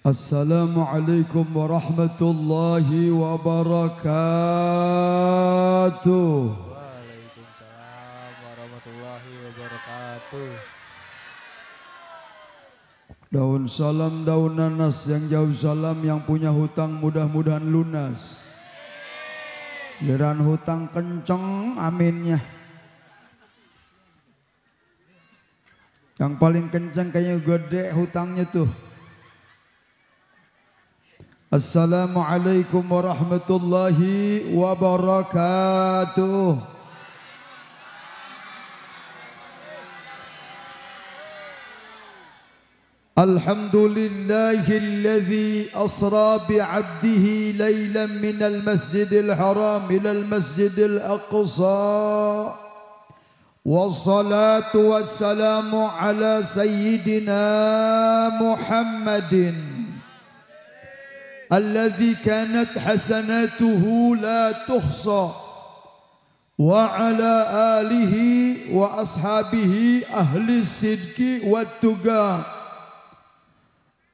Assalamualaikum warahmatullahi wabarakatuh. Waalaikumsalam warahmatullahi wabarakatuh. Daun salam daun nanas, yang jauh salam, yang punya hutang mudah-mudahan lunas. Giliran hutang kenceng, aminnya. Yang paling kenceng kayaknya gede hutangnya tuh. Assalamualaikum warahmatullahi wabarakatuh. Alhamdulillahilladzi asra bi'abdihi laylan minal masjidil haram ilal masjidil aqsa. Wassalatu wassalamu ala sayyidina Muhammadin الذي كانت حسناته لا تحصى وعلى آله وأصحابه أهل الصدق والتقى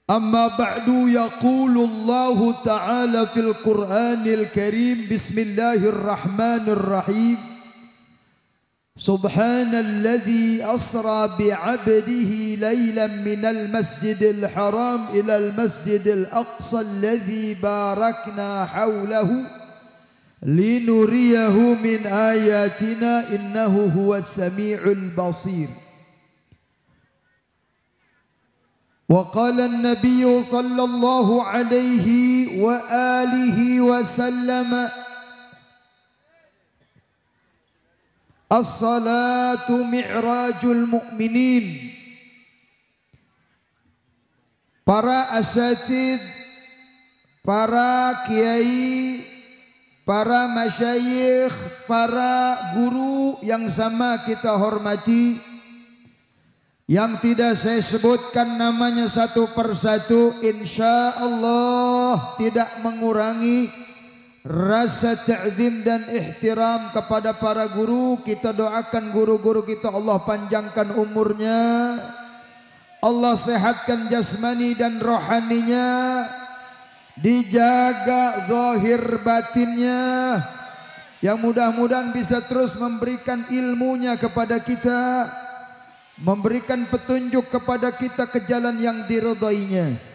أما بعد يقول الله تعالى في القرآن الكريم بسم الله الرحمن الرحيم سبحان الذي أسرى بعبده ليلا من المسجد الحرام إلى المسجد الأقصى الذي باركنا حوله لنريه من آياتنا إنه هو السميع البصير. وقال النبي صلى الله عليه وآله وسلم As-salatu mi'rajul mu'minin. Para asatid, para kiai, para masyayikh, para guru yang sama kita hormati, yang tidak saya sebutkan namanya satu persatu, insya Allah tidak mengurangi rasa ta'zim dan ihtiram kepada para guru. Kita doakan guru-guru kita Allah panjangkan umurnya, Allah sehatkan jasmani dan rohaninya, dijaga zahir batinnya, yang mudah-mudahan bisa terus memberikan ilmunya kepada kita, memberikan petunjuk kepada kita ke jalan yang diridainya.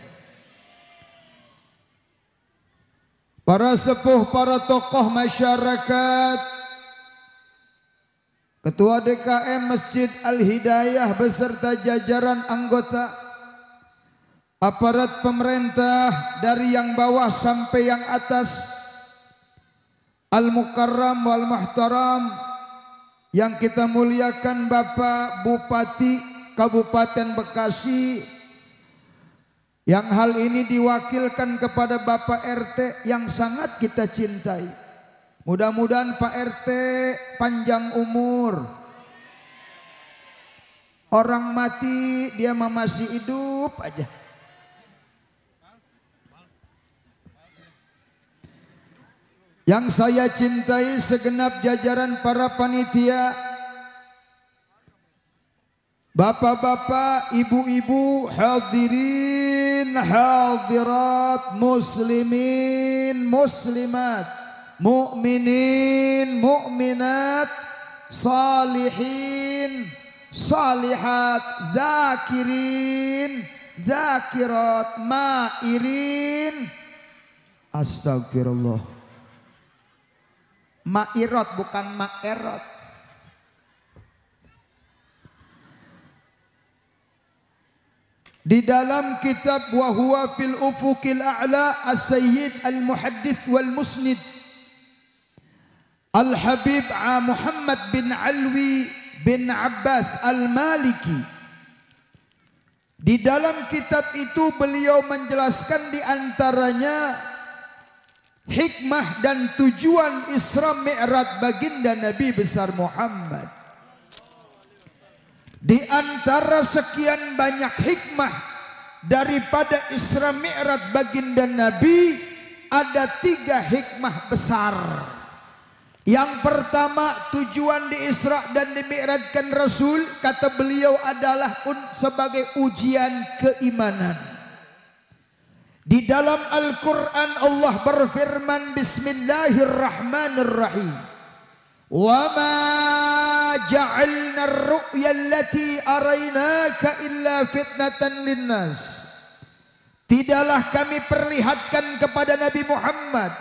Para sepuh, para tokoh masyarakat, Ketua DKM Masjid Al-Hidayah beserta jajaran anggota, aparat pemerintah dari yang bawah sampai yang atas, Al-Mukarram wal Muhtaram, yang kita muliakan Bapak Bupati Kabupaten Bekasi, yang hal ini diwakilkan kepada Bapak RT yang sangat kita cintai. Mudah-mudahan Pak RT panjang umur. Orang mati dia masih hidup aja. Yang saya cintai segenap jajaran para panitia, bapak-bapak, ibu-ibu, hadirin, hadirat, muslimin, muslimat, mu'minin, mu'minat, salihin, salihat, zakirin, zakirat, ma'irin, astagfirullah, ma'irat bukan ma'erat. Di dalam kitab wa huwa fil ufuqil a'la as-sayyid al-muhaddits wal musnid Al-Habib Muhammad bin Alwi bin Abbas Al-Maliki, di dalam kitab itu beliau menjelaskan di antaranya hikmah dan tujuan Isra Mi'raj baginda Nabi besar Muhammad. Di antara sekian banyak hikmah daripada Isra Mi'raj baginda Nabi, ada 3 hikmah besar. Yang pertama, tujuan di Isra dan di Mi'rajkan Rasul, kata beliau, adalah sebagai ujian keimanan. Di dalam Al-Quran Allah berfirman, Bismillahirrahmanirrahim. Wa ma ja'alna ar-ru'ya allati araynaka illa fitnatan linnas. Tidaklah kami perlihatkan kepada Nabi Muhammad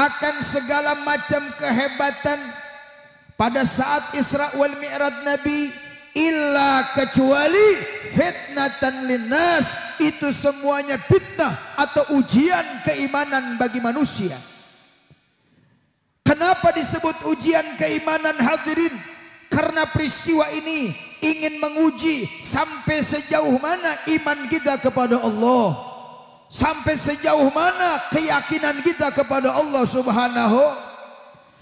akan segala macam kehebatan pada saat Isra wal Mi'raj Nabi, illa kecuali fitnatan linnas, itu semuanya fitnah atau ujian keimanan bagi manusia. Kenapa disebut ujian keimanan, hadirin? Karena peristiwa ini ingin menguji sampai sejauh mana iman kita kepada Allah, sampai sejauh mana keyakinan kita kepada Allah Subhanahu.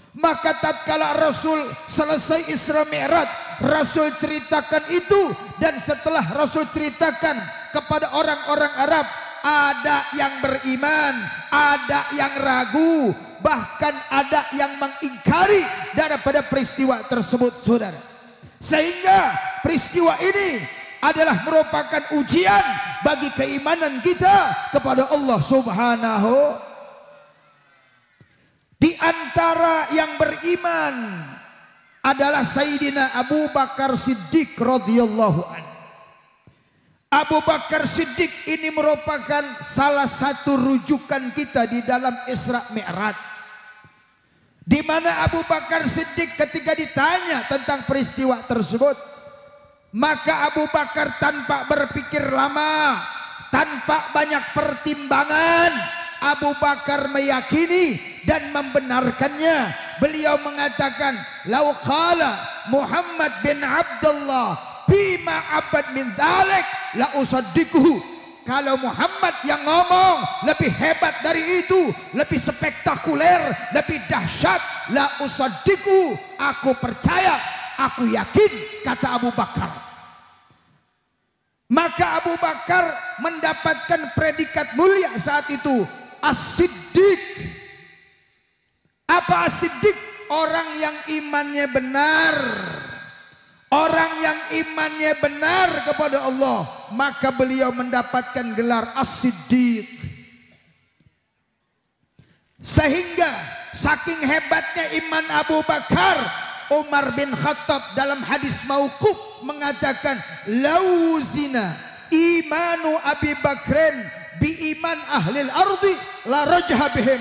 Maka tatkala Rasul selesai Isra Mi'raj, Rasul ceritakan itu, dan setelah Rasul ceritakan kepada orang-orang Arab, ada yang beriman, ada yang ragu, bahkan ada yang mengingkari daripada peristiwa tersebut, saudara. Sehingga peristiwa ini adalah merupakan ujian bagi keimanan kita kepada Allah Subhanahu. Di antara yang beriman adalah Sayyidina Abu Bakar Siddiq radhiyallahu anhu. Abu Bakar Siddiq ini merupakan salah satu rujukan kita di dalam Isra Mi'raj, di mana Abu Bakar Siddiq ketika ditanya tentang peristiwa tersebut, maka Abu Bakar tanpa berpikir lama, tanpa banyak pertimbangan, Abu Bakar meyakini dan membenarkannya. Beliau mengatakan, "Lau qala Muhammad bin Abdullah bima abad min dzalik la usaddiquhu." Kalau Muhammad yang ngomong lebih hebat dari itu, lebih spektakuler, lebih dahsyat, la usaddiquhu, aku percaya, aku yakin, kata Abu Bakar. Maka Abu Bakar mendapatkan predikat mulia saat itu, As-Siddiq. Apa As-Siddiq? Orang yang imannya benar. Orang yang imannya benar kepada Allah, maka beliau mendapatkan gelar As-Siddiq. Sehingga saking hebatnya iman Abu Bakar, Umar bin Khattab dalam hadis mauquf mengatakan, "Lauzina imanu Abi Bakrin bi iman ahlil ardi la rajha bihim."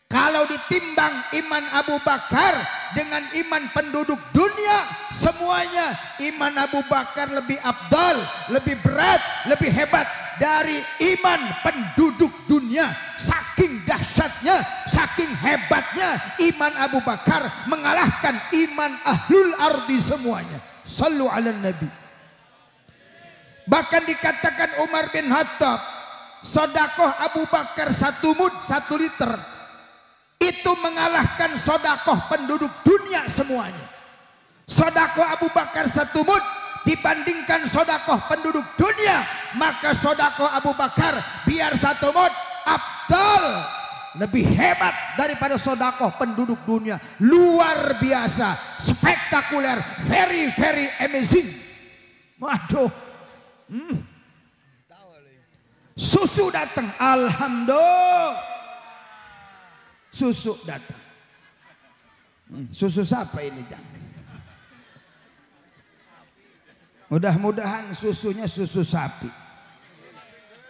Kalau ditimbang iman Abu Bakar dengan iman penduduk dunia, semuanya iman Abu Bakar lebih afdal, lebih berat, lebih hebat dari iman penduduk dunia. Saking dahsyatnya, saking hebatnya iman Abu Bakar mengalahkan iman ahlul ardi semuanya. Sallu ala Nabi. Bahkan dikatakan Umar bin Khattab, sodakoh Abu Bakar 1 mud 1 liter itu mengalahkan sodakoh penduduk dunia semuanya. Sodakoh Abu Bakar 1 mud dibandingkan sodakoh penduduk dunia, maka sodakoh Abu Bakar biar 1 mud afdal, lebih hebat daripada sodakoh penduduk dunia. Luar biasa, spektakuler, very very amazing. Waduh, susu datang, alhamdulillah. Susu datang. Susu siapa ini, Jang? Mudah-mudahan susunya susu sapi.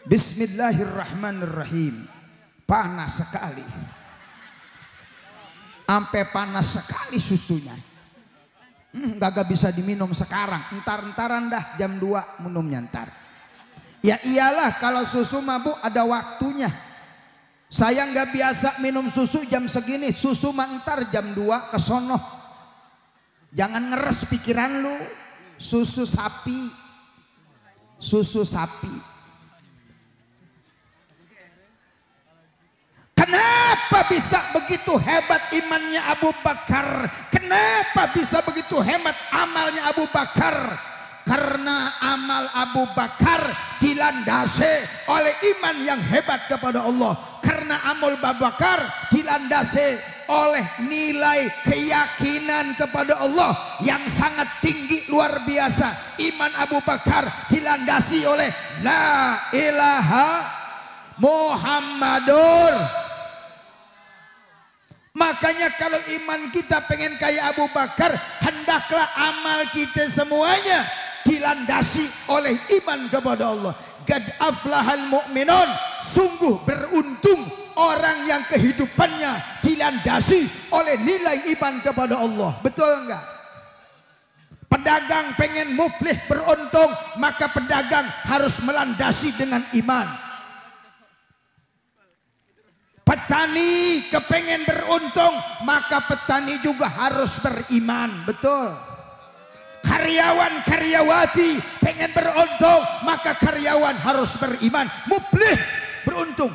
Bismillahirrahmanirrahim. Panas sekali. Sampai panas sekali susunya. Gak bisa diminum sekarang. Entar-entaran dah jam 2 minumnya ntar. Ya iyalah, kalau susu mabuk ada waktunya. Saya nggak biasa minum susu jam segini, susu mantar jam 2 ke sono. Jangan ngeres pikiran lu. Susu sapi. Susu sapi. Kenapa bisa begitu hebat imannya Abu Bakar? Kenapa bisa begitu hebat amalnya Abu Bakar? Karena amal Abu Bakar dilandasi oleh iman yang hebat kepada Allah. Karena Karena amal Abu Bakar dilandasi oleh nilai keyakinan kepada Allah yang sangat tinggi luar biasa. Iman Abu Bakar dilandasi oleh la ilaha Muhammadur. Makanya kalau iman kita pengen kayak Abu Bakar, hendaklah amal kita semuanya dilandasi oleh iman kepada Allah. Qad aflahal mu'minun, sungguh beruntung orang yang kehidupannya dilandasi oleh nilai iman kepada Allah. Betul enggak? Pedagang pengen muflih beruntung, maka pedagang harus melandasi dengan iman. Petani kepengen beruntung, maka petani juga harus beriman. Betul. Karyawan karyawati pengen beruntung, maka karyawan harus beriman. Muflih beruntung.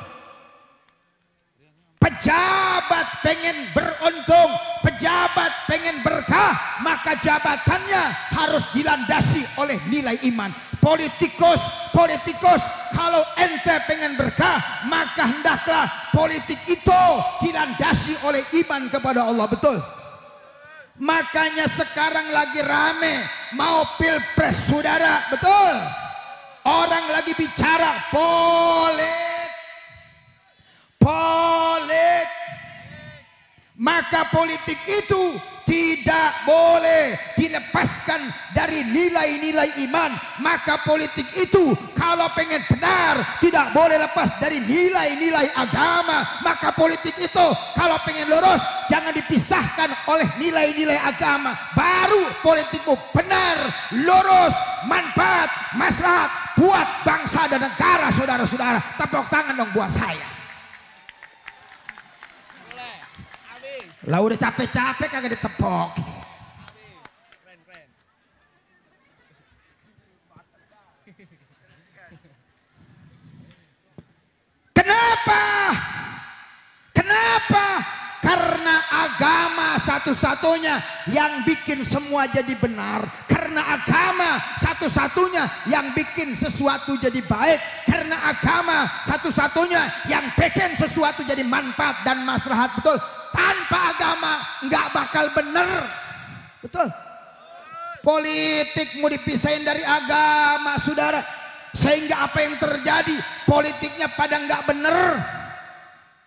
Pejabat pengen beruntung, pejabat pengen berkah, maka jabatannya harus dilandasi oleh nilai iman. Politikus kalau ente pengen berkah, maka hendaklah politik itu dilandasi oleh iman kepada Allah. Betul. Makanya sekarang lagi rame mau pilpres, saudara. Betul. Orang lagi bicara politik. Maka politik itu tidak boleh dilepaskan dari nilai-nilai iman. Maka politik itu kalau pengen benar tidak boleh lepas dari nilai-nilai agama. Maka politik itu kalau pengen lurus jangan dipisahkan oleh nilai-nilai agama. Baru politikmu benar, lurus, manfaat, maslahat buat bangsa dan negara. Saudara-saudara, tepuk tangan dong buat saya. Lah udah capek-capek kagak ditepok. Kenapa? Karena agama satu-satunya yang bikin semua jadi benar. Karena agama satu-satunya yang bikin sesuatu jadi baik. Karena agama satu-satunya yang bikin sesuatu jadi manfaat dan maslahat. Betul. Tanpa agama nggak bakal bener. Betul. Politik mau dipisahin dari agama, saudara, sehingga apa yang terjadi, politiknya pada nggak bener,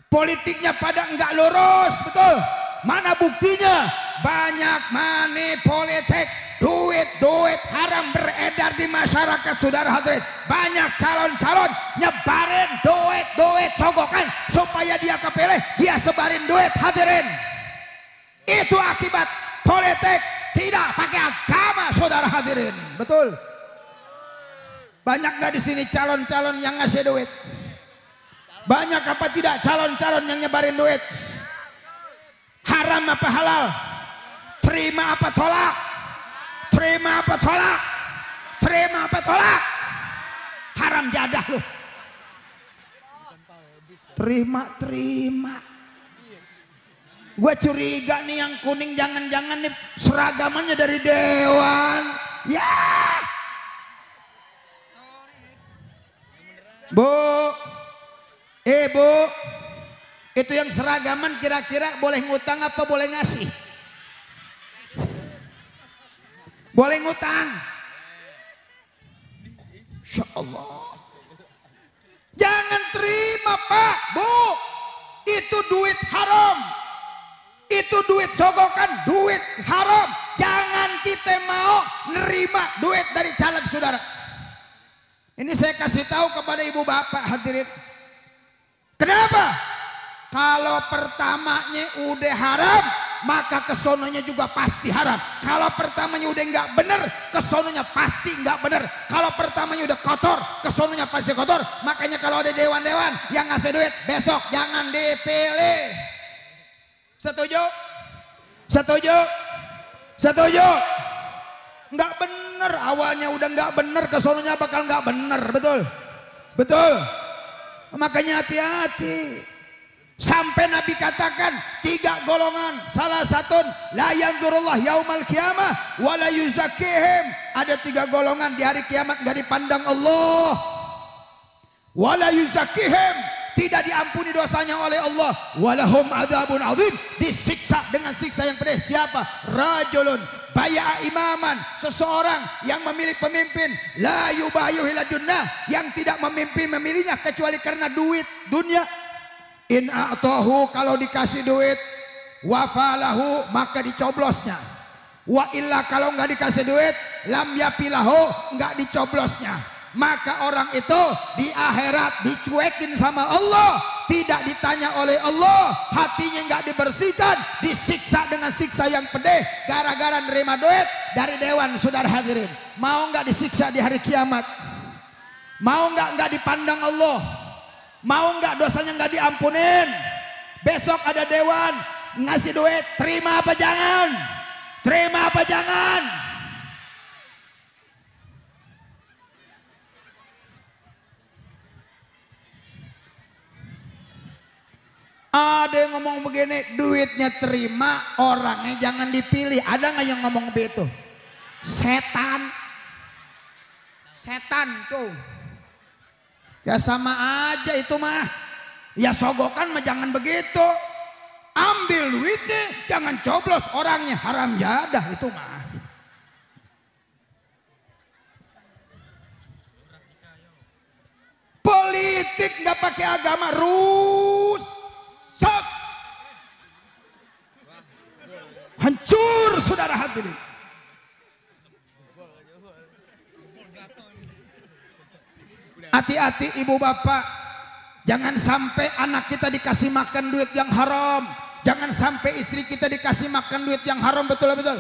politiknya pada nggak lurus. Betul. Mana buktinya? Banyak money politik, duit haram beredar di masyarakat, saudara hadirin. Banyak calon-calon nyebarin duit sogokan supaya dia kepilih, dia sebarin duit, hadirin. Itu akibat politik tidak pakai agama, saudara hadirin. Betul. Banyak nggak di sini calon-calon yang ngasih duit? Banyak apa tidak calon-calon yang nyebarin duit? Haram apa halal? Terima apa tolak? Terima apa tolak? Terima apa tolak? Haram jadah loh. Terima. Gue curiga nih yang kuning jangan-jangan nih seragamannya dari dewan. Ya. Bu. Bu. Itu yang seragaman kira-kira boleh ngutang apa boleh ngasih? Boleh ngutang. Insya Allah. Jangan terima Pak, Bu. Itu duit haram. Itu duit sogokan, duit haram. Jangan kita mau nerima duit dari caleg, saudara. Ini saya kasih tahu kepada ibu bapak hadirin. Kenapa? Kalau pertamanya udah haram, maka kesononya juga pasti haram. Kalau pertamanya udah nggak bener, kesononya pasti nggak bener. Kalau pertamanya udah kotor, kesononya pasti kotor. Makanya kalau ada dewan-dewan yang ngasih duit, besok jangan dipilih. Setuju? Setuju? Setuju? Nggak bener, awalnya udah nggak bener, kesononya bakal nggak bener. Betul? Betul? Makanya hati-hati. Sampai Nabi katakan 3 golongan, salah satu la yanzurullah yaumal qiyamah wa la yuzakkihim. Ada 3 golongan di hari kiamat enggak dipandang Allah. Wa la yuzakkihim, tidak diampuni dosanya oleh Allah. Walahum adzabun adzim, disiksa dengan siksa yang pedih. Siapa? Rajulun baya'a imaman, seseorang yang memilih pemimpin, la yubayu ila dunya, yang tidak memilihnya kecuali karena duit dunia. In a'tahu, kalau dikasih duit, wafalahu, maka dicoblosnya. Wa illa, kalau nggak dikasih duit, lam yapilahu, nggak dicoblosnya. Maka orang itu di akhirat dicuekin sama Allah, tidak ditanya oleh Allah, hatinya nggak dibersihkan, disiksa dengan siksa yang pedih gara-gara nerima duit dari dewan. Saudara hadirin, mau nggak disiksa di hari kiamat? Mau nggak dipandang Allah? Mau nggak dosanya nggak diampunin? Besok ada dewan ngasih duit, terima apa jangan? Terima apa jangan? Ada yang ngomong begini, duitnya terima, orangnya jangan dipilih. Ada nggak yang ngomong begitu? Setan, setan tuh. Ya sama aja itu mah. Ya sogokan mah jangan begitu. Ambil duitnya, jangan coblos orangnya, haram jadah itu mah. Politik nggak pakai agama, rusak, hancur saudara hadirin. Hati-hati ibu bapak, jangan sampai anak kita dikasih makan duit yang haram, jangan sampai istri kita dikasih makan duit yang haram. Betul-betul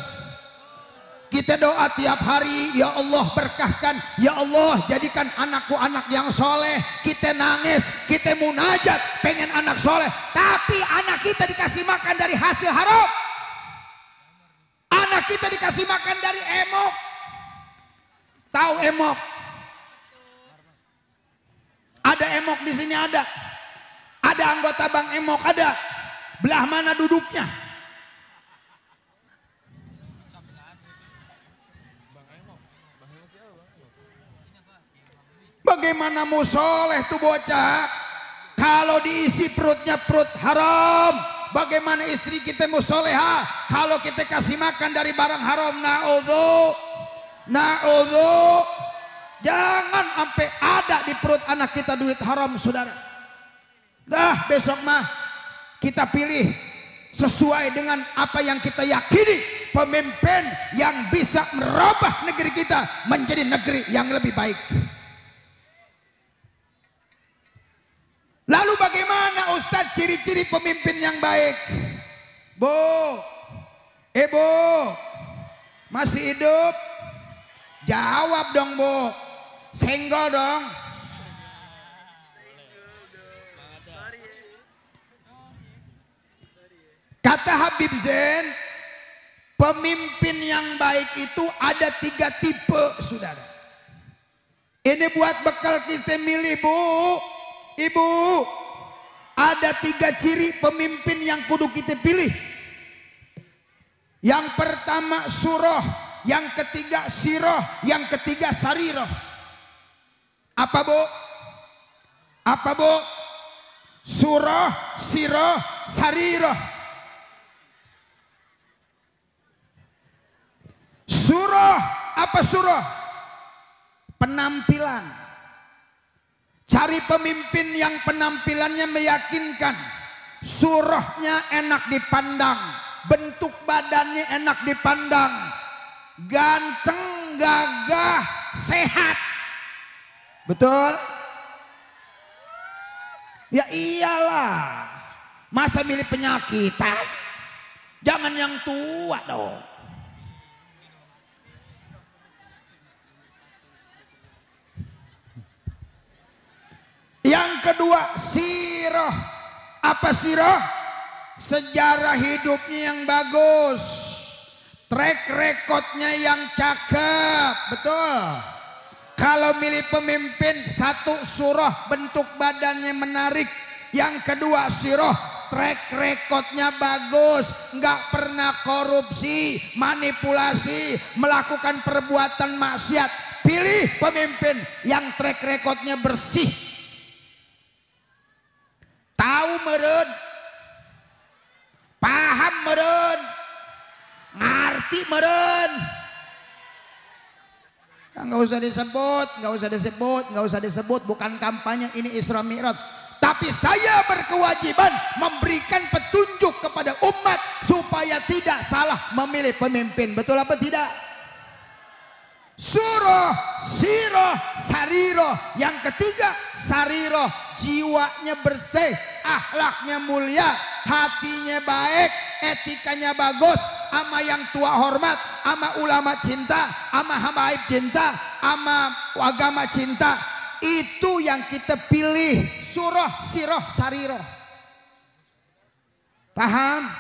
kita doa tiap hari, ya Allah berkahkan, ya Allah jadikan anakku anak yang soleh. Kita nangis, kita munajat pengen anak soleh, tapi anak kita dikasih makan dari hasil haram. Anak kita dikasih makan dari emok. Tahu emok? Ada emok di sini, ada anggota Bang Emok, ada. Belah mana duduknya? Bagaimana mau soleh tuh bocah kalau diisi perutnya perut haram? Bagaimana istri kita mau soleha kalau kita kasih makan dari barang haram? Na'udzu. Jangan sampai ada di perut anak kita duit haram, saudara. Dah besok mah kita pilih sesuai dengan apa yang kita yakini, pemimpin yang bisa merubah negeri kita menjadi negeri yang lebih baik. Lalu bagaimana Ustadz ciri-ciri pemimpin yang baik? Bu, ibu masih hidup? Jawab dong bu, senggol dong. Kata Habib Zain, pemimpin yang baik itu ada 3 tipe, saudara. Ini buat bekal kita milih bu. Ibu, ada 3 ciri pemimpin yang kudu kita pilih. Yang pertama surah, yang ketiga siroh, yang ketiga sariroh. Apa bu? Apa bu? Surah, siroh, sariroh. Surah, apa surah? Penampilan. Cari pemimpin yang penampilannya meyakinkan, surahnya enak dipandang, bentuk badannya enak dipandang, ganteng, gagah, sehat. Betul? Ya iyalah, masa milih penyakitan? Jangan yang tua dong. Yang kedua siroh. Apa siroh? Sejarah hidupnya yang bagus, track recordnya yang cakep. Betul. Kalau milih pemimpin, 1 surah, bentuk badannya menarik. Yang kedua siroh, track recordnya bagus, nggak pernah korupsi, manipulasi, melakukan perbuatan maksiat. Pilih pemimpin yang track recordnya bersih. tahu meren, paham meren, ngerti meren. Nggak usah disebut, nggak usah disebut, nggak usah disebut. Bukan kampanye, ini Isra Mi'raj. Tapi saya berkewajiban memberikan petunjuk kepada umat supaya tidak salah memilih pemimpin. Betul apa tidak? Surah, siroh, sariroh. Yang ketiga, sariroh, jiwanya bersih, akhlaknya mulia, hatinya baik, etikanya bagus, ama yang tua hormat, ama ulama cinta, ama habaib cinta, ama agama cinta. Itu yang kita pilih. Surah, siroh, sariroh. Paham?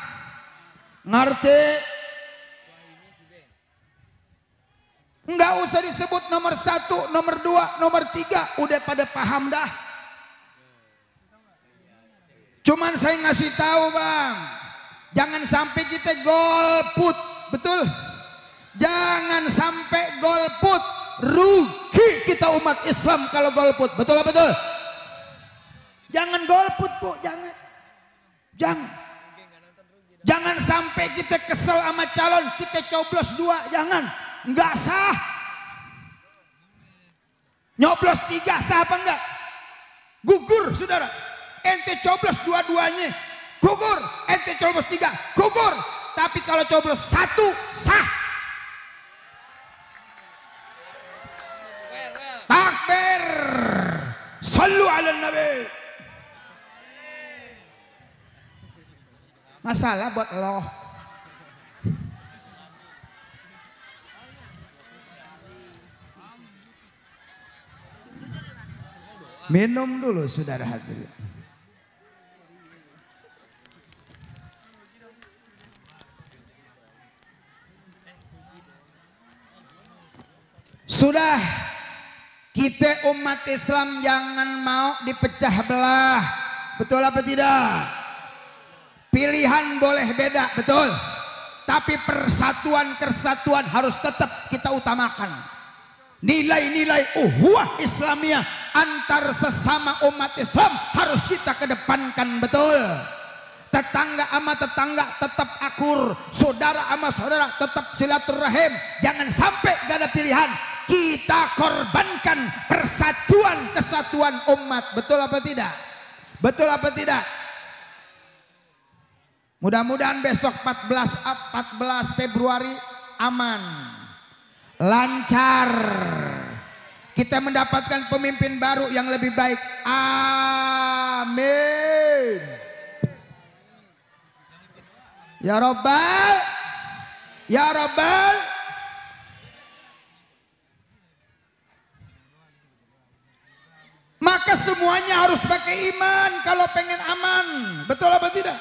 Ngerti? Enggak usah disebut nomor 1, nomor 2, nomor 3. Udah pada paham dah. Cuman saya ngasih tahu bang, jangan sampai kita golput, betul? Jangan sampai golput, rugi kita umat Islam kalau golput, betul apa betul? Jangan golput bu, jangan. Jangan sampai kita kesel sama calon, kita coblos 2, jangan, nggak sah. Nyoblos 3 sah apa enggak? Gugur saudara. Ente coblos dua-duanya gugur, ente coblos 3 gugur. Tapi kalau coblos 1 sah. Takbir, sallu ala nabi. Masalah buat lo. Minum dulu saudara hadirin. Sudah, kita umat Islam jangan mau dipecah belah. Betul apa tidak? Pilihan boleh beda, betul. Tapi persatuan-kesatuan harus tetap kita utamakan. Nilai-nilai uhuwah Islamiyah antar sesama umat Islam harus kita kedepankan, betul. Tetangga sama tetangga tetap akur, saudara sama saudara tetap silaturahim. Jangan sampai gak ada pilihan. Kita korbankan persatuan kesatuan umat, betul apa tidak? Betul apa tidak? Mudah-mudahan besok 14 Februari aman, lancar. Kita mendapatkan pemimpin baru yang lebih baik. Amin. Ya Rabbal, ya Rabbal. Maka semuanya harus pakai iman kalau pengen aman. Betul apa tidak?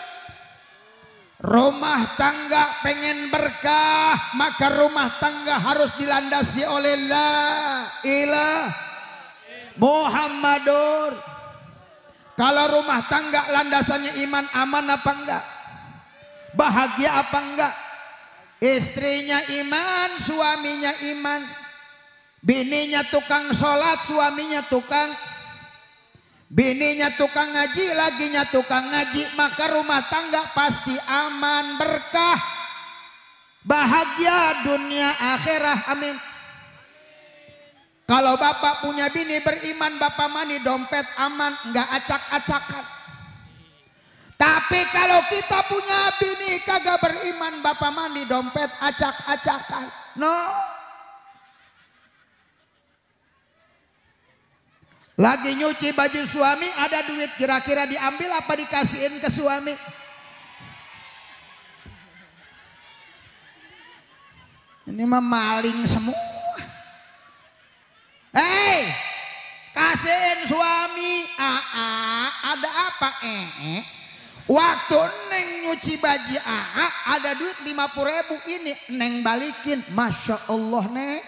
Rumah tangga pengen berkah, maka rumah tangga harus dilandasi oleh la ilaha Muhammadur. Kalau rumah tangga landasannya iman, aman apa enggak? Bahagia apa enggak? Istrinya iman, suaminya iman. Bininya tukang sholat, suaminya tukang. Bininya tukang ngaji, laginya tukang ngaji, maka rumah tangga pasti aman, berkah, bahagia dunia akhirah, amin. Kalau bapak punya bini beriman, bapak mani dompet aman, nggak acak-acakan. Tapi kalau kita punya bini kagak beriman, bapak mani dompet acak-acakan, no. Lagi nyuci baju suami, ada duit, kira-kira diambil apa dikasihin ke suami? Ini mah maling semua. Hei, kasihin suami. Ada apa? Waktu neng nyuci baju ada duit 50.000, ini neng balikin. Masya Allah neng.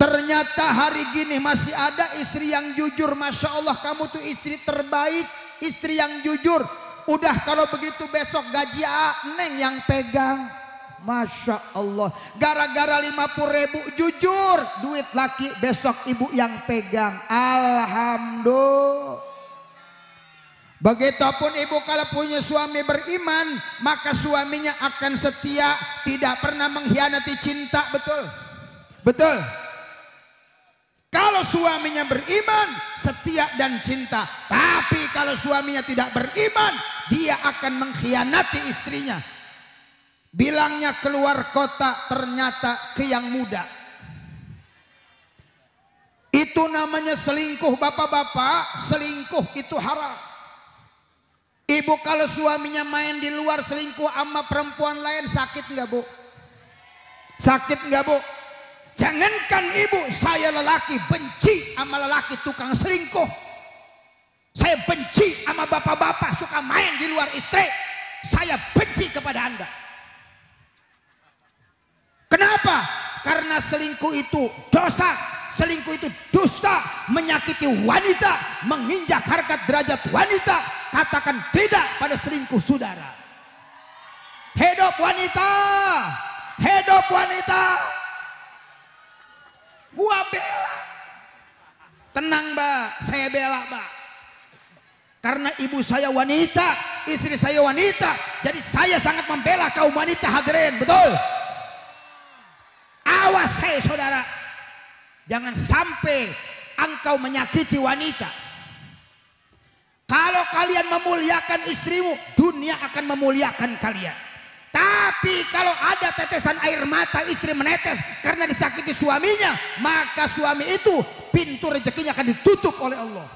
Ternyata hari gini masih ada istri yang jujur. Masya Allah, kamu tuh istri terbaik, istri yang jujur. Udah kalau begitu besok gaji neng yang pegang. Masya Allah, gara-gara 50.000 jujur, duit laki besok ibu yang pegang. Alhamdulillah. Begitupun ibu kalau punya suami beriman, maka suaminya akan setia, tidak pernah mengkhianati cinta. Betul? Betul? Kalau suaminya beriman, setia dan cinta. Tapi kalau suaminya tidak beriman, dia akan mengkhianati istrinya. Bilangnya keluar kota, ternyata ke yang muda. Itu namanya selingkuh bapak-bapak. Selingkuh itu haram. Ibu kalau suaminya main di luar selingkuh sama perempuan lain, sakit nggak bu? Sakit nggak bu? Jangankan ibu, saya lelaki benci sama lelaki tukang selingkuh. Saya benci sama bapak-bapak suka main di luar istri. Saya benci kepada anda. Kenapa? Karena selingkuh itu dosa. Selingkuh itu dusta, menyakiti wanita, menginjak harkat derajat wanita. Katakan tidak pada selingkuh saudara. Hidup wanita, hidup wanita. Gua bela. Tenang mbak, saya bela mbak. Karena ibu saya wanita, istri saya wanita, jadi saya sangat membela kaum wanita hadirin, betul? Awas saya saudara. Jangan sampai engkau menyakiti wanita. Kalau kalian memuliakan istrimu, dunia akan memuliakan kalian. Tapi kalau ada tetesan air mata istri menetes karena disakiti suaminya, maka suami itu pintu rezekinya akan ditutup oleh Allah.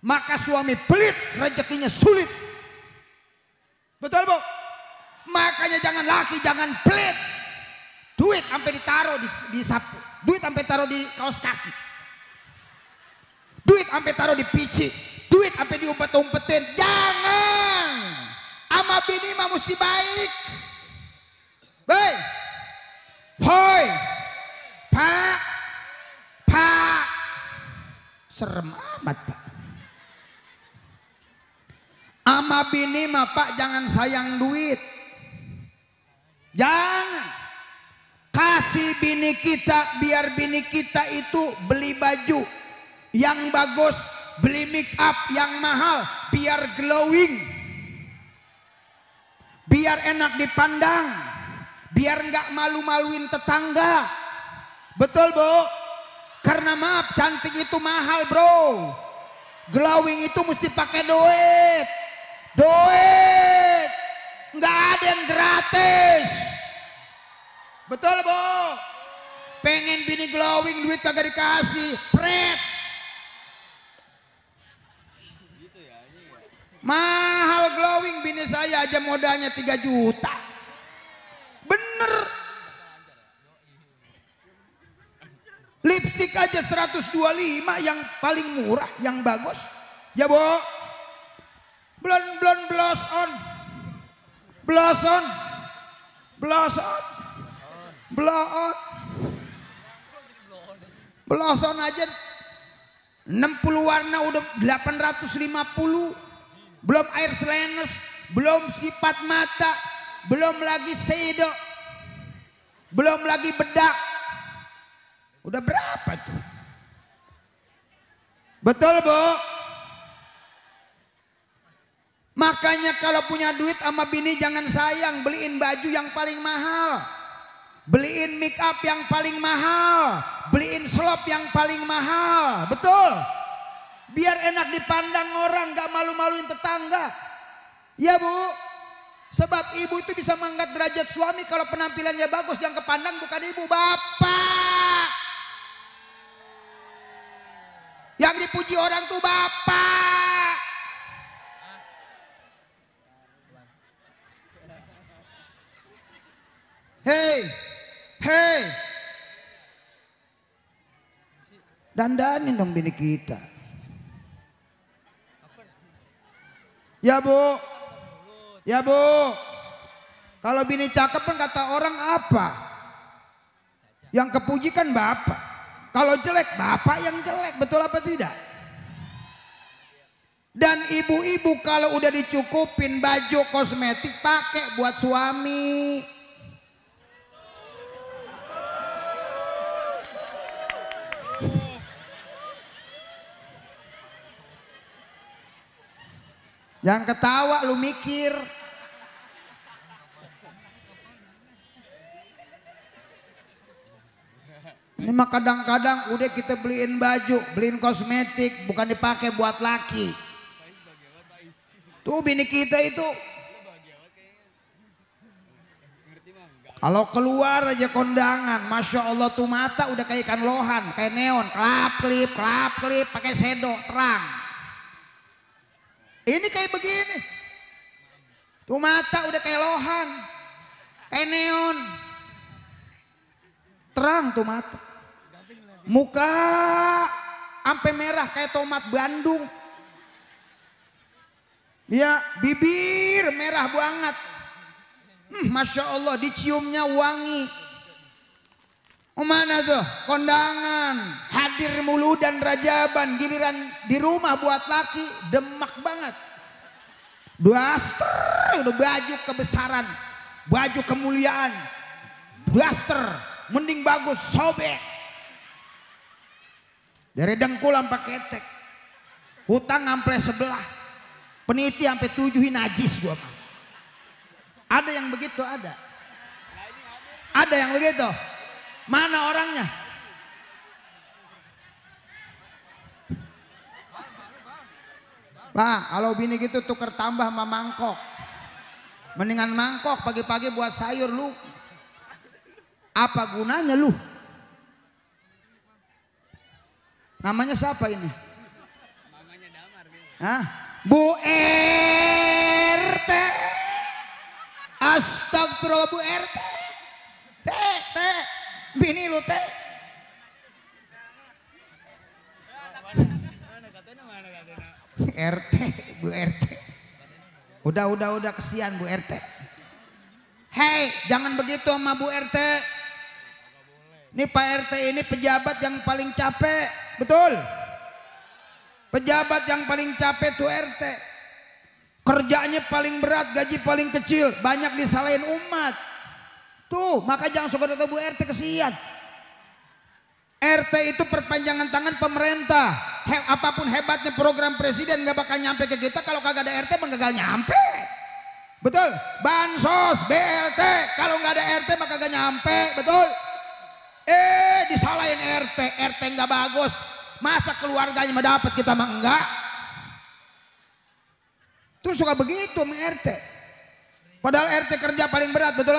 Maka suami pelit, rezekinya sulit. Betul bu? Makanya jangan laki, jangan pelit. Duit sampai ditaruh di sapu. Duit sampai taruh di kaos kaki. Duit sampai taruh di pici. Duit sampai diumpet-umpetin. Jangan. Ama bini mah mesti baik. Baik. Hoi. Pak. Pak. Serem amat pak. Ama bini mah pak jangan sayang duit. Jangan. Kasih bini kita biar bini kita itu beli baju yang bagus, beli make up yang mahal biar glowing, biar enak dipandang, biar nggak malu-maluin tetangga. Betul bu? Karena maaf, cantik itu mahal bro. Glowing itu mesti pakai duit. Duit nggak ada yang gratis. Betul bu? Pengen bini glowing duit kagak dikasih, pret. Mahal glowing bini saya aja modalnya 3 juta. Bener. Lipstick aja 125 yang paling murah, yang bagus. Ya bu? Blon blush on. Blush on. Blush on. Bloson aja 60 warna udah 850. Belum air selenes, belum sifat mata, belum lagi shadow, belum lagi bedak. Udah berapa tuh? Betul bu? Makanya kalau punya duit sama bini jangan sayang, beliin baju yang paling mahal. Beliin make up yang paling mahal, beliin slop yang paling mahal, betul? Biar enak dipandang orang, gak malu-maluin tetangga. Ya bu, sebab ibu itu bisa mengangkat derajat suami kalau penampilannya bagus. Yang kepandang bukan ibu, bapak. Yang dipuji orang tuh bapak. Hei, hei, dandanin dong bini kita. Ya bu, ya bu. Kalau bini cakep kan kata orang apa? Yang kepuji kan bapak. Kalau jelek bapak yang jelek, betul apa tidak? Dan ibu-ibu kalau udah dicukupin baju kosmetik pakai buat suami. Jangan ketawa, lu mikir. Ini mah kadang-kadang udah kita beliin baju, beliin kosmetik, bukan dipakai buat laki. Tuh bini kita itu kalau keluar aja kondangan, Masya Allah tuh mata udah kayak ikan lohan, kayak neon, kelap kelip, pakai sedok terang. Ini kayak begini, tuh mata udah kayak lohan, kayak neon, terang tuh mata. Muka sampai merah kayak tomat Bandung. Ya, bibir merah banget. Masya Allah, diciumnya wangi. Mana tuh kondangan, hadir mulu dan rajaban, giliran di rumah buat laki demak banget. Duaster, udah baju kebesaran, baju kemuliaan, duaster, mending bagus sobek. Dari dengkul sampai ketek, hutang sampai sebelah, peniti sampai 7 najis gua. Ada yang begitu, ada yang begitu. Mana orangnya? Pak, kalau bini gitu tuker tambah sama mangkok. Mendingan mangkok pagi-pagi buat sayur lu. Apa gunanya lu? Namanya siapa ini? Namanya Damar. Hah? Bu RT. Astagfirullah Bu RT. Teh. Bini lu teh. RT, Bu RT. Udah kesian Bu RT. Hei, jangan begitu sama Bu RT. Ini Pak RT ini pejabat yang paling capek, betul? Pejabat yang paling capek tuh RT. Kerjanya paling berat, gaji paling kecil, banyak disalahin umat. Tuh, maka jangan suka datang Bu RT, kesian. RT itu perpanjangan tangan pemerintah. Apapun hebatnya program presiden nggak bakal nyampe ke kita kalau kagak ada RT mah gagal nyampe. Betul? Bansos, BLT, kalau nggak ada RT mah kagak nyampe, betul? Disalahin RT nggak bagus. Masa keluarganya mah dapat kita mah enggak? Terus suka begitu sama RT. Padahal RT kerja paling berat, betul?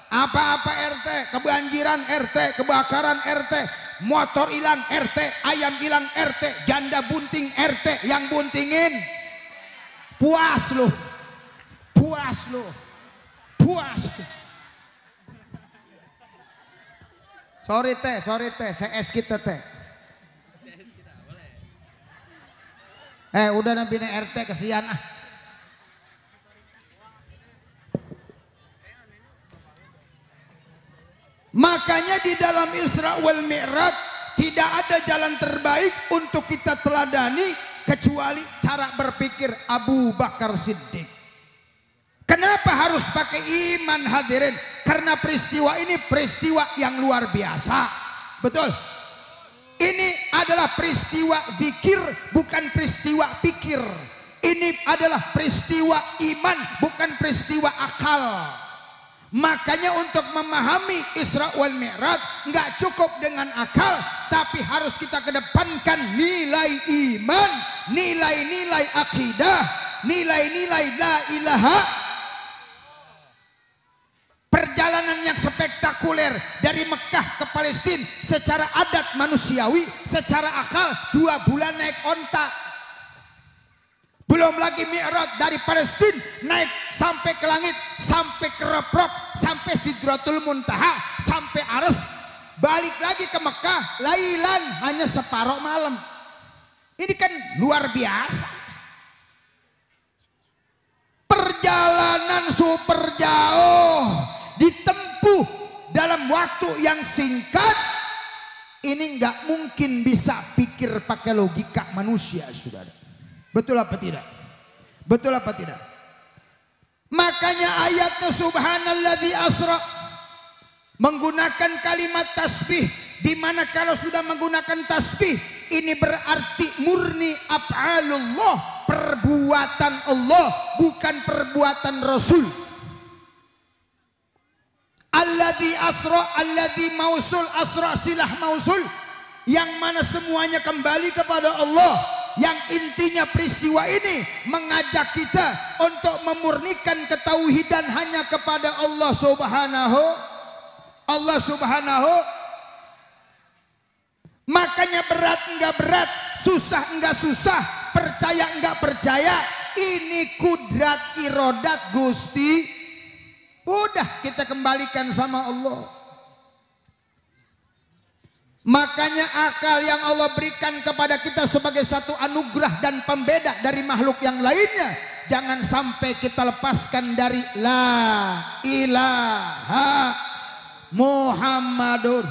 Apa-apa RT, kebanjiran RT, kebakaran RT, motor hilang RT, ayam hilang RT, janda bunting RT, yang buntingin puas lu. Sorry teh, CS kita teh. Udah nabi RT kesian ah. Makanya di dalam Isra wal Mi'raj tidak ada jalan terbaik untuk kita teladani kecuali cara berpikir Abu Bakar Siddiq. Kenapa harus pakai iman hadirin? Karena peristiwa ini peristiwa yang luar biasa. Betul? Ini adalah peristiwa zikir, bukan peristiwa pikir. Ini adalah peristiwa iman, bukan peristiwa akal. Makanya untuk memahami Isra wal Mi'raj nggak cukup dengan akal, tapi harus kita kedepankan nilai iman, nilai-nilai akidah, nilai-nilai la ilaha. Perjalanan yang spektakuler dari Mekah ke Palestina secara adat manusiawi, secara akal 2 bulan naik onta. Belum lagi Mi'raj dari Palestina naik sampai ke langit, sampai ke Rabrab, sampai Sidratul Muntaha, sampai Arsy, balik lagi ke Mekah, lailan hanya separuh malam. Ini kan luar biasa. Perjalanan super jauh ditempuh dalam waktu yang singkat. Ini nggak mungkin bisa pikir pakai logika manusia, saudara. Betul apa tidak? Betul apa tidak? Makanya ayatnya subhanalladzi asra menggunakan kalimat tasbih, di mana kalau sudah menggunakan tasbih ini berarti murni af'alullah, perbuatan Allah, bukan perbuatan Rasul. Alladzi asra, alladzi mausul, asra silah mausul, yang mana semuanya kembali kepada Allah, yang intinya peristiwa ini mengajak kita untuk memurnikan ketauhidan hanya kepada Allah Subhanahu. Makanya berat enggak berat, susah enggak susah, percaya enggak percaya, ini kudrat irodat Gusti. Udah kita kembalikan sama Allah. Makanya akal yang Allah berikan kepada kita sebagai satu anugerah dan pembeda dari makhluk yang lainnya, jangan sampai kita lepaskan dari la ilaha Muhammadur.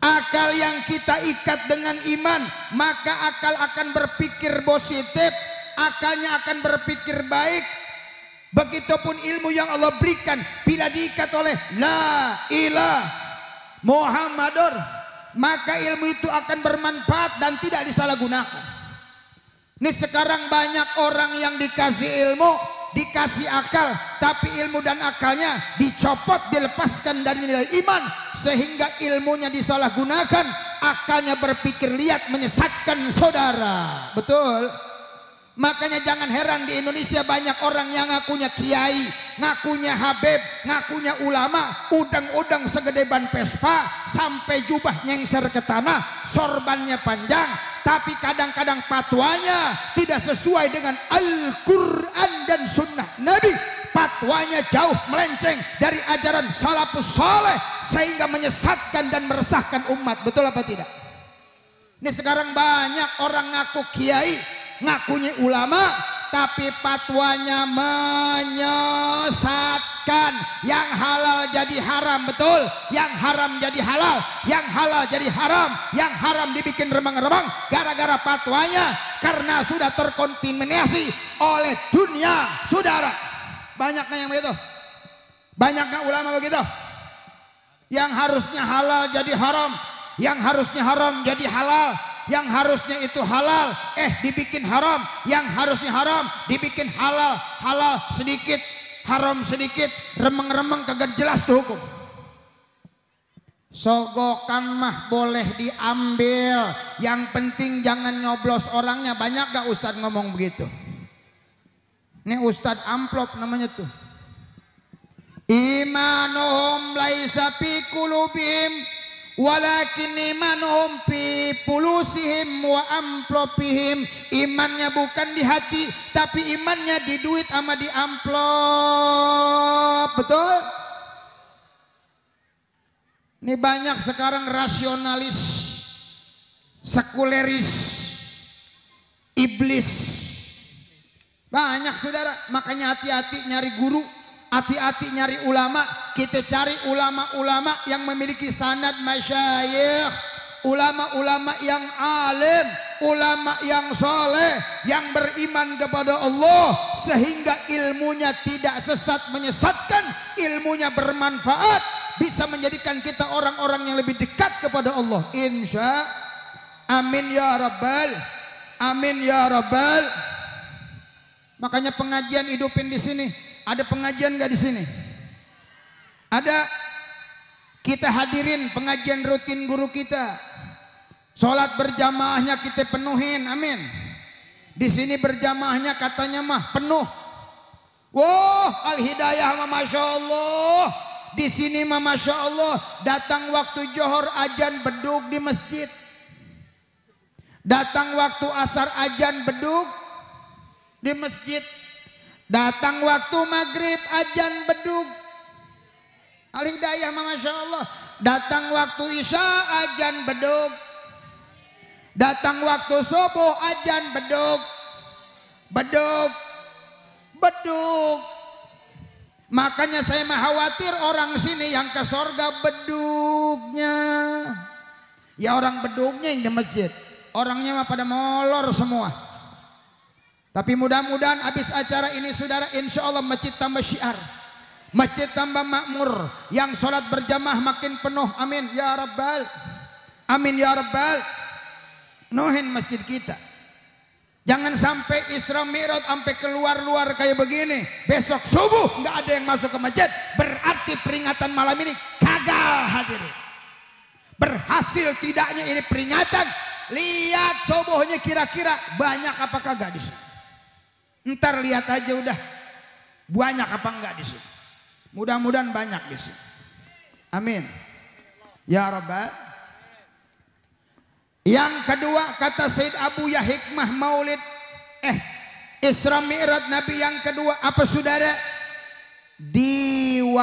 Akal yang kita ikat dengan iman, maka akal akan berpikir positif, akalnya akan berpikir baik. Begitupun ilmu yang Allah berikan, bila diikat oleh la ilaha Muhammadur, maka ilmu itu akan bermanfaat dan tidak disalahgunakan. Ini sekarang banyak orang yang dikasih ilmu, dikasih akal, tapi ilmu dan akalnya dicopot, dilepaskan dari nilai iman, sehingga ilmunya disalahgunakan, akalnya berpikir lihat, menyesatkan saudara. Betul. Makanya jangan heran di Indonesia banyak orang yang ngakunya kiai, ngakunya habib, ngakunya ulama, udang-udang segede ban Vespa, sampai jubah nyengser ke tanah, sorbannya panjang, tapi kadang-kadang fatwanya tidak sesuai dengan Al-Quran dan Sunnah Nabi. Fatwanya jauh melenceng dari ajaran salafus saleh, sehingga menyesatkan dan meresahkan umat. Betul apa tidak? Ini sekarang banyak orang ngaku kiai, ngakunya ulama, tapi fatwanya menyesatkan. Yang halal jadi haram, betul, yang haram jadi halal, yang halal jadi haram, yang haram dibikin remang-remang gara-gara fatwanya, karena sudah terkontaminasi oleh dunia. Saudara, banyak yang begitu, banyak ulama begitu, yang harusnya halal jadi haram, yang harusnya haram jadi halal, yang harusnya itu halal dibikin haram, yang harusnya haram dibikin halal, halal sedikit haram sedikit, remeng-remeng kagak jelas tuh hukum. Sogokan mah boleh diambil, yang penting jangan nyoblos orangnya. Banyak gak ustadz ngomong begitu? Ini ustadz amplop namanya tuh. Imanuhum laisa fi qulubihim walakin imanuhum fi pulusihim wa amplopihim. Imannya bukan di hati, tapi imannya di duit sama di amplop. Betul? Ini banyak sekarang rasionalis, sekuleris, iblis. Banyak saudara, makanya hati-hati nyari guru, hati-hati nyari ulama. Kita cari ulama-ulama yang memiliki sanad masyayikh, ulama-ulama yang alim, ulama yang soleh, yang beriman kepada Allah, sehingga ilmunya tidak sesat menyesatkan, ilmunya bermanfaat, bisa menjadikan kita orang-orang yang lebih dekat kepada Allah. Insya amin ya rabbal, amin ya rabbal. Makanya pengajian hidupin di sini. Ada pengajian gak di sini? Ada. Kita hadirin pengajian rutin guru kita. Sholat berjamaahnya kita penuhin, amin. Di sini berjamaahnya katanya mah penuh. Wah, Al-Hidayah mah masya Allah. Di sini mah masya Allah. Datang waktu johor ajan beduk di masjid. Datang waktu asar ajan beduk di masjid. Datang waktu maghrib ajan beduk. Al-Hidayah masya Allah. Datang waktu isya ajan beduk. Datang waktu subuh ajan beduk. Beduk. Beduk. Makanya saya mah khawatir orang sini yang ke sorga beduknya. Ya orang beduknya yang di masjid. Orangnya mah pada molor semua. Tapi mudah-mudahan habis acara ini saudara, insya Allah masjid tambah syiar, masjid tambah makmur, yang sholat berjamaah makin penuh, amin ya rabbal, amin ya rabbal. Nuhin masjid kita. Jangan sampai Isra Mi'raj sampai keluar-luar kayak begini. Besok subuh nggak ada yang masuk ke masjid. Berarti peringatan malam ini gagal hadirin. Berhasil tidaknya ini peringatan. Lihat subuhnya kira-kira banyak apa kagak di sini. Ntar lihat aja udah banyak apa enggak di sini. Mudah-mudahan banyak di sini. Amin. Ya Rabbal. Yang kedua kata Said Abu Ya hikmah maulid Isra Mi'raj Nabi yang kedua apa saudara? Diwajibkan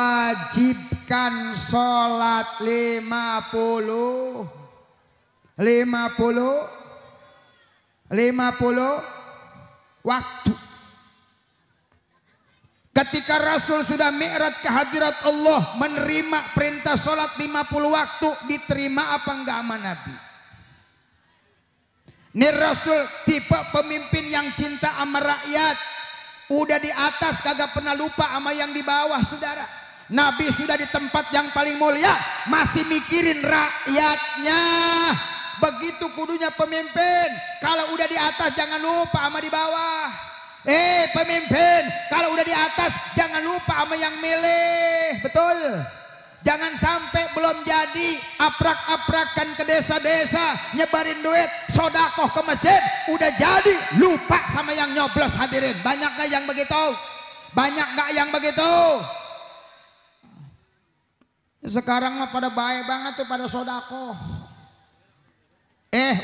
sholat 50 waktu. Ketika Rasul sudah mi'raj ke hadirat Allah menerima perintah sholat 50 waktu, diterima apa enggak sama Nabi? Ini Rasul tipe pemimpin yang cinta sama rakyat. Udah di atas kagak pernah lupa sama yang di bawah saudara. Nabi sudah di tempat yang paling mulia masih mikirin rakyatnya. Begitu kudunya pemimpin. Kalau udah di atas jangan lupa sama di bawah. Pemimpin kalau udah di atas jangan lupa sama yang milih. Betul. Jangan sampai belum jadi aprak-aprakan ke desa-desa nyebarin duit sodakoh ke masjid udah jadi lupa sama yang nyoblos hadirin. Banyak gak yang begitu? Banyak gak yang begitu? Sekarang mah pada baik banget tuh pada sodakoh.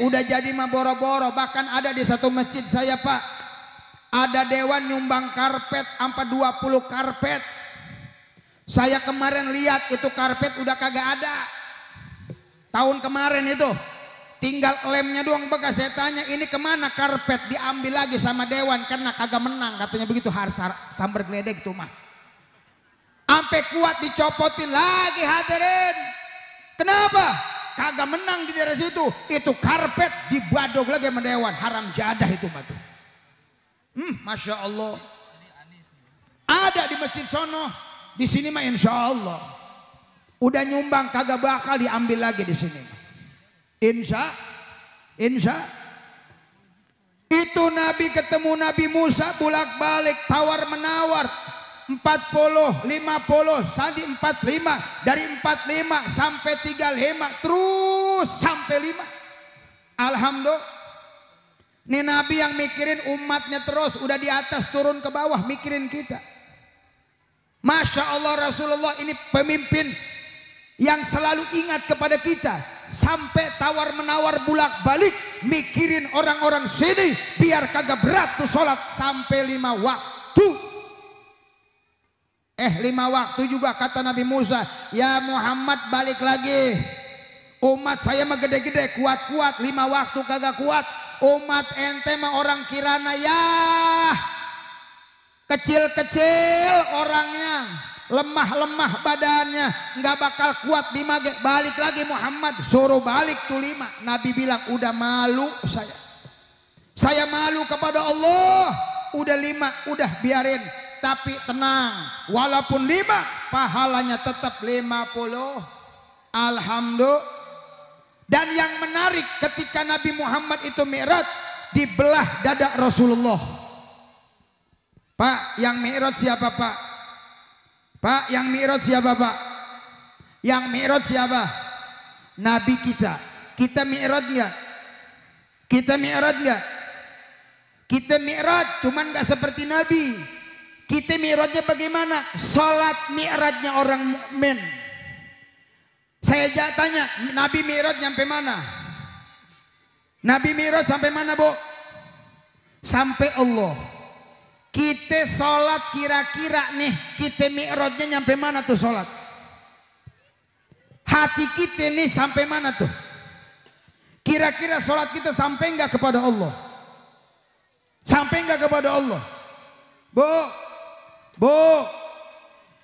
Udah jadi mah boro-boro. Bahkan ada di satu masjid saya pak, ada dewan nyumbang karpet sampai 20 karpet. Saya kemarin lihat itu karpet udah kagak ada. Tahun kemarin itu tinggal lemnya doang bekas. Saya tanya ini kemana karpet? Diambil lagi sama dewan karena kagak menang katanya begitu. Harus sambar geledek tuh mah. Sampai kuat dicopotin lagi hadirin. Kenapa? Kagak menang di daerah situ. Itu karpet dibadog lagi sama dewan. Haram jadah itu mah tuh. Masya Allah. Ada di masjid sono. Di sini mah insya Allah udah nyumbang kagak bakal diambil lagi di sini. Insya itu Nabi ketemu Nabi Musa bolak-balik tawar menawar 40, 50, sandi 45, dari 45 sampai 35 terus sampai 5. Alhamdulillah. Ini Nabi yang mikirin umatnya terus udah di atas turun ke bawah mikirin kita. Masya Allah Rasulullah ini pemimpin yang selalu ingat kepada kita. Sampai tawar menawar bulak balik mikirin orang-orang sini biar kagak berat tuh sholat sampai 5 waktu. 5 waktu juga kata Nabi Musa. Ya Muhammad balik lagi. Umat saya mah gede-gede kuat-kuat 5 waktu kagak kuat. Umat ente mah orang kirana ya kecil-kecil orangnya, lemah-lemah badannya, nggak bakal kuat di mage. Balik lagi Muhammad, suruh balik tuh 5. Nabi bilang udah malu saya malu kepada Allah. Udah 5, udah biarin. Tapi tenang, walaupun 5 pahalanya tetap 50. Alhamdulillah. Dan yang menarik ketika Nabi Muhammad itu mi'raj dibelah dada Rasulullah. Pak, yang mi'raj siapa Pak? Pak, yang mi'raj siapa Pak? Yang mi'raj siapa? Nabi kita. Kita mi'raj enggak? Kita mi'raj enggak? Kita mi'raj, cuman enggak seperti Nabi. Kita mi'rajnya bagaimana? Salat mi'rajnya orang mukmin. Saya tanya, Nabi mi'raj nyampe mana? Nabi mi'raj sampai mana, Bu? Sampai Allah. Kita sholat kira-kira nih, kita mi'rajnya nyampe mana tuh sholat? Hati kita nih sampai mana tuh? Kira-kira sholat kita sampai enggak kepada Allah? Sampai enggak kepada Allah? Bu,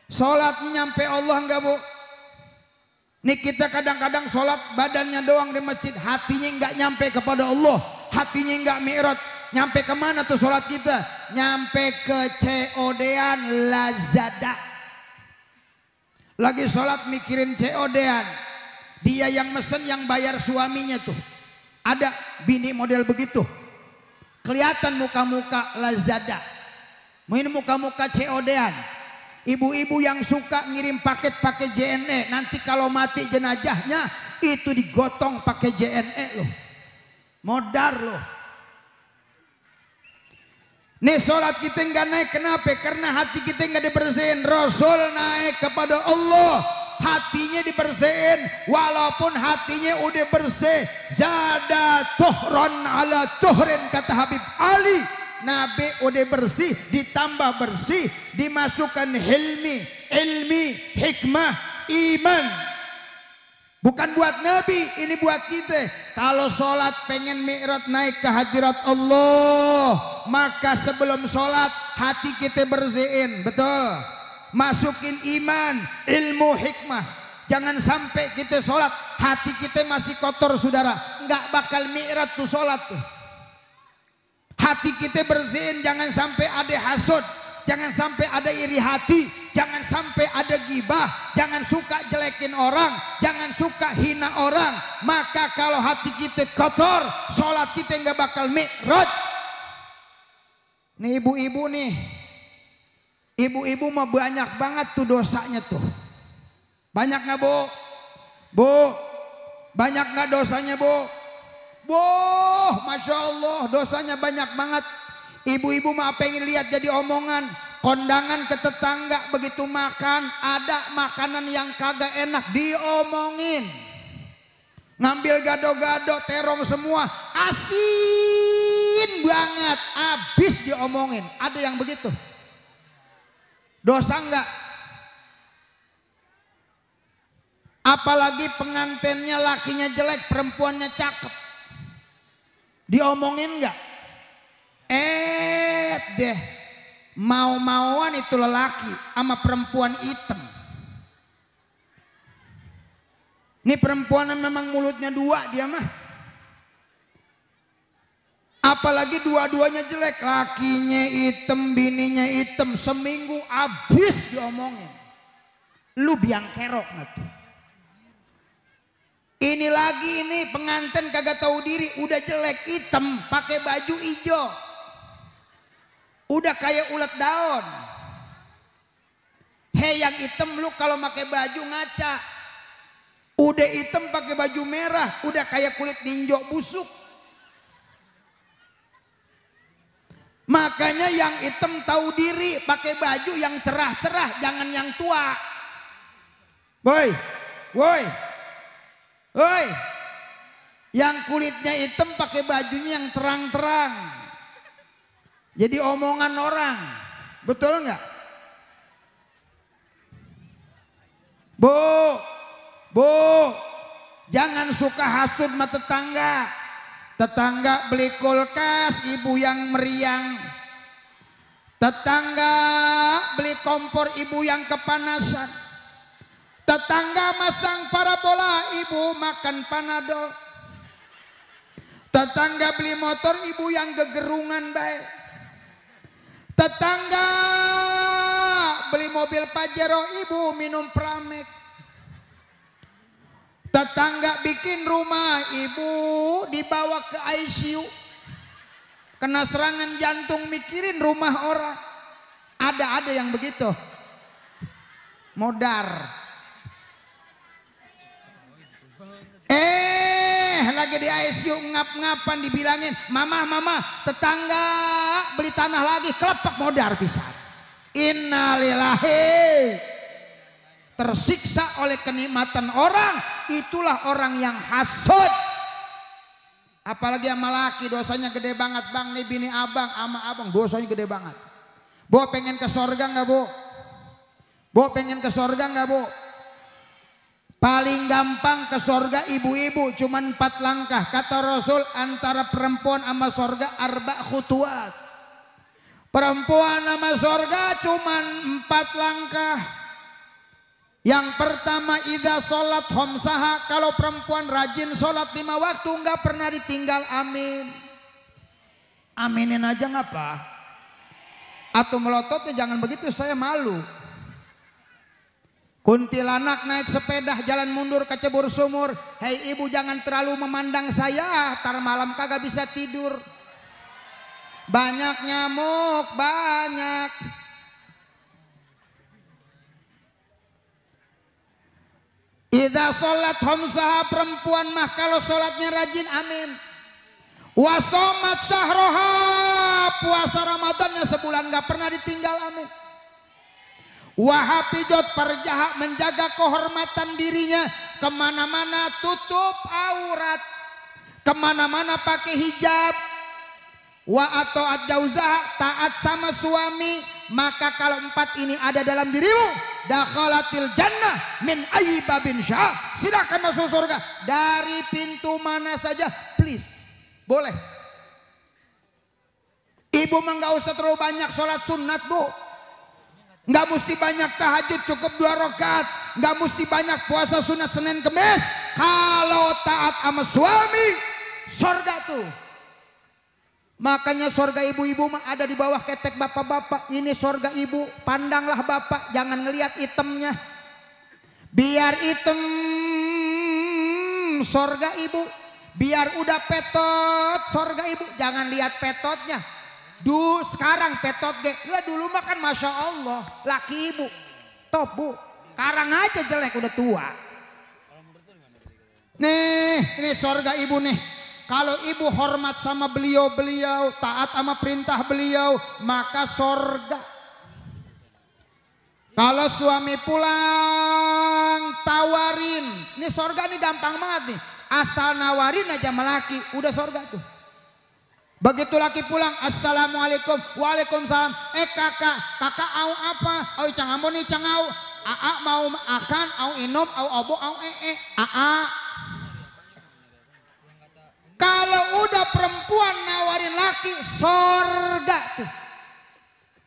sholatnya nyampe Allah enggak Bu? Nih kita kadang-kadang sholat badannya doang di masjid, hatinya enggak nyampe kepada Allah, hatinya enggak mi'raj. Nyampe kemana tuh sholat kita? Nyampe ke COD-an Lazada. Lagi sholat mikirin COD-an. Dia yang mesen yang bayar suaminya tuh. Ada bini model begitu. kelihatan muka-muka lazada, mungkin muka-muka COD-an. Ibu-ibu yang suka ngirim paket pakai JNE, nanti kalau mati jenazahnya itu digotong pakai JNE loh. Modar loh. Nih sholat kita nggak naik, kenapa? Karena hati kita nggak dibersihin. Rasul naik kepada Allah, hatinya dibersihin. Walaupun hatinya udah bersih, zada tuhron ala tuhrin, kata Habib Ali. Nabi udah bersih, ditambah bersih, dimasukkan hilmi, ilmi, hikmah, iman. Bukan buat Nabi, ini buat kita. Kalau sholat pengen mi'raj naik ke hadirat Allah, maka sebelum sholat hati kita bersihin, betul. Masukin iman, ilmu, hikmah. Jangan sampai kita sholat hati kita masih kotor, saudara. Nggak bakal mi'raj tuh sholat tuh. Hati kita bersihin, jangan sampai ada hasud, jangan sampai ada iri hati, jangan sampai ada gibah, jangan suka jelekin orang, jangan suka hina orang. Maka kalau hati kita kotor, sholat kita nggak bakal mi'raj. Nih ibu-ibu nih, ibu-ibu mah banyak banget tuh dosanya tuh. Banyak nggak bu? Bu, banyak nggak dosanya bu? Boh, Masya Allah, dosanya banyak banget. Ibu-ibu mah pengen lihat jadi omongan. Kondangan ke tetangga, begitu makan ada makanan yang kagak enak diomongin. Ngambil gado-gado, terong semua, asin banget, habis diomongin. Ada yang begitu. Dosa enggak? Apalagi pengantinnya lakinya jelek, perempuannya cakep, diomongin nggak? Deh, mau-mauan itu lelaki sama perempuan hitam. Ini perempuan memang mulutnya dua dia mah. Apalagi dua-duanya jelek, lakinya hitam, bininya hitam, seminggu habis diomongin. Lu biang kerok tuh. Ini lagi ini pengantin kagak tahu diri, udah jelek, hitam, pakai baju hijau, udah kayak ulet daun. Hei yang hitam, lu kalau pakai baju ngaca. Udah hitam pakai baju merah, udah kayak kulit ninjo busuk. Makanya yang hitam tahu diri, pakai baju yang cerah-cerah, jangan yang tua. Boy, boy. Woi, yang kulitnya hitam pakai bajunya yang terang-terang. Jadi omongan orang, betul nggak? Bu, jangan suka hasud sama tetangga. Tetangga beli kulkas, ibu yang meriang. Tetangga beli kompor, ibu yang kepanasan. Tetangga masang parabola, ibu makan panadol. Tetangga beli motor, ibu yang gegerungan baik. Tetangga beli mobil Pajero, ibu minum Pramek. Tetangga bikin rumah, ibu dibawa ke ICU. Kena serangan jantung, mikirin rumah orang. Ada yang begitu. Modar. Lagi di ICU ngap-ngapan dibilangin, mama, tetangga beli tanah lagi, kelepak modar pisan. Innalillahi. Tersiksa oleh kenikmatan orang, itulah orang yang hasud. Apalagi sama laki, dosanya gede banget. Bang, nih bini abang sama abang, dosanya gede banget. Bu pengen ke sorga nggak bu? Bu pengen ke sorga nggak bu? Paling gampang ke sorga ibu-ibu, cuman 4 langkah. Kata Rasul, antara perempuan sama sorga arba khutuat. Perempuan sama sorga cuman 4 langkah. Yang pertama, idza sholat homsaha, kalau perempuan rajin sholat 5 waktu nggak pernah ditinggal, amin. Aminin aja ngapa? Atau melototnya jangan begitu, saya malu. Kuntilanak naik sepeda jalan mundur ke cebur sumur. Hei ibu, jangan terlalu memandang saya, tar malam kagak bisa tidur. Banyak nyamuk, banyak. Idza sholat khamsaha, perempuan mah kalau sholatnya rajin, amin. Wa shomat syahroha, puasa Ramadannya sebulan gak pernah ditinggal, amin. Wa hafizat farjaha, menjaga kehormatan dirinya, kemana-mana tutup aurat, kemana-mana pakai hijab. Wa atoat jauzaha, taat sama suami. Maka kalau 4 ini ada dalam dirimu, dakhalatil jannah min ayyi babin syaa, silakan masuk surga dari pintu mana saja, please. Boleh. Ibu mah nggak usah terlalu banyak sholat sunat, Bu. Nggak mesti banyak tahajud, cukup 2 rakaat. Nggak mesti banyak puasa sunat Senin Kemis. Kalau taat sama suami, surga tuh. Makanya surga ibu-ibu mah ada di bawah ketek bapak-bapak. Ini surga ibu, pandanglah bapak, jangan ngelihat itemnya. Biar item surga ibu, biar udah petot surga ibu, jangan lihat petotnya. Sekarang petot ge, lah dulu mah kan masya Allah, laki ibu, top Bu, sekarang aja jelek udah tua. Nih, ini surga ibu nih. Kalau ibu hormat sama beliau-beliau, taat sama perintah beliau, maka sorga. Kalau suami pulang, tawarin. Ini sorga nih gampang banget nih. Asal nawarin aja melaki, udah sorga tuh. Begitu laki pulang, assalamualaikum, waalaikumsalam. Kakak au apa? Au cang ambon nih cang au. Aa mau makan, au inum, au obo, au Aa. Kalau udah perempuan nawarin laki, sorga tuh.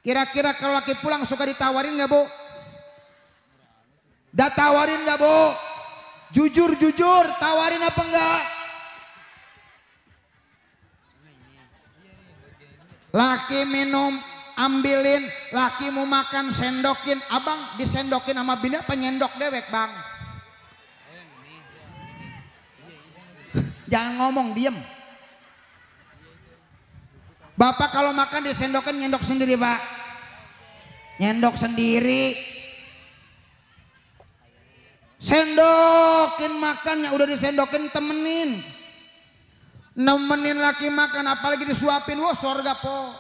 Kira-kira kalau laki pulang suka ditawarin gak Bu? Udah tawarin gak Bu? Jujur tawarin apa enggak? Laki minum, ambilin. Laki mau makan, sendokin. Abang disendokin sama bini apa nyendok dewek Bang? Jangan ngomong, diem. Bapak kalau makan disendokin, nyendok sendiri Pak. Nyendok sendiri. Sendokin makannya, udah disendokin temenin. Nemenin laki makan, apalagi disuapin, wah sorga po.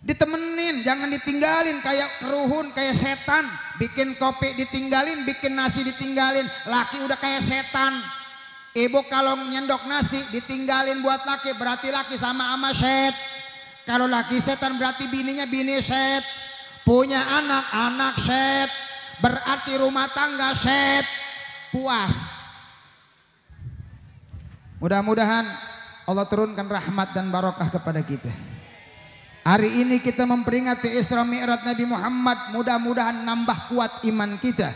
Ditemenin, jangan ditinggalin kayak keruhun, kayak setan. Bikin kopi ditinggalin, bikin nasi ditinggalin. Laki udah kayak setan. Ibu kalau nyendok nasi ditinggalin buat laki, berarti laki sama set. Kalau laki setan berarti bininya bini set. Punya anak set. Berarti rumah tangga set. Puas. Mudah-mudahan Allah turunkan rahmat dan barokah kepada kita. Hari ini kita memperingati Isra Mi'raj Nabi Muhammad. Mudah-mudahan nambah kuat iman kita,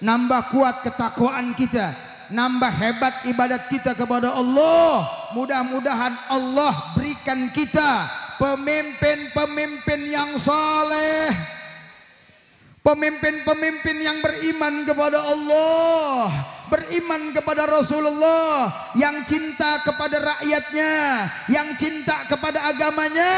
nambah kuat ketakwaan kita, nambah hebat ibadat kita kepada Allah. Mudah-mudahan Allah berikan kita pemimpin-pemimpin yang saleh, pemimpin-pemimpin yang beriman kepada Allah, beriman kepada Rasulullah, yang cinta kepada rakyatnya, yang cinta kepada agamanya,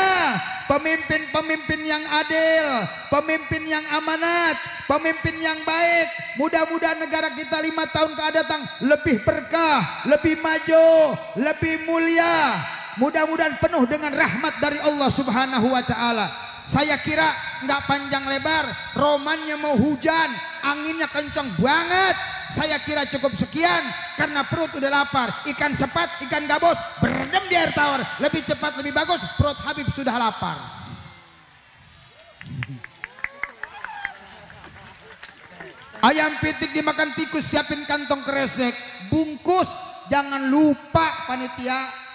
pemimpin-pemimpin yang adil, pemimpin yang amanat, pemimpin yang baik. Mudah-mudahan negara kita 5 tahun ke datang lebih berkah, lebih maju, lebih mulia. Mudah-mudahan penuh dengan rahmat dari Allah Subhanahu wa Ta'ala. Saya kira nggak panjang lebar, romannya mau hujan, anginnya kencang banget. Saya kira cukup sekian karena perut udah lapar. Ikan sepat, ikan gabus berendam di air tawar. Lebih cepat, lebih bagus. Perut Habib sudah lapar. Ayam pitik dimakan tikus, siapin kantong kresek. Bungkus, jangan lupa panitia.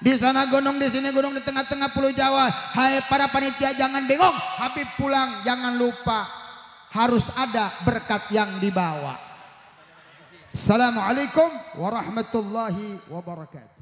Di sana gunung, di sini gunung, di tengah-tengah Pulau Jawa. Hai para panitia, jangan bingung. Habib pulang, jangan lupa harus ada berkat yang dibawa. Assalamualaikum warahmatullahi wabarakatuh.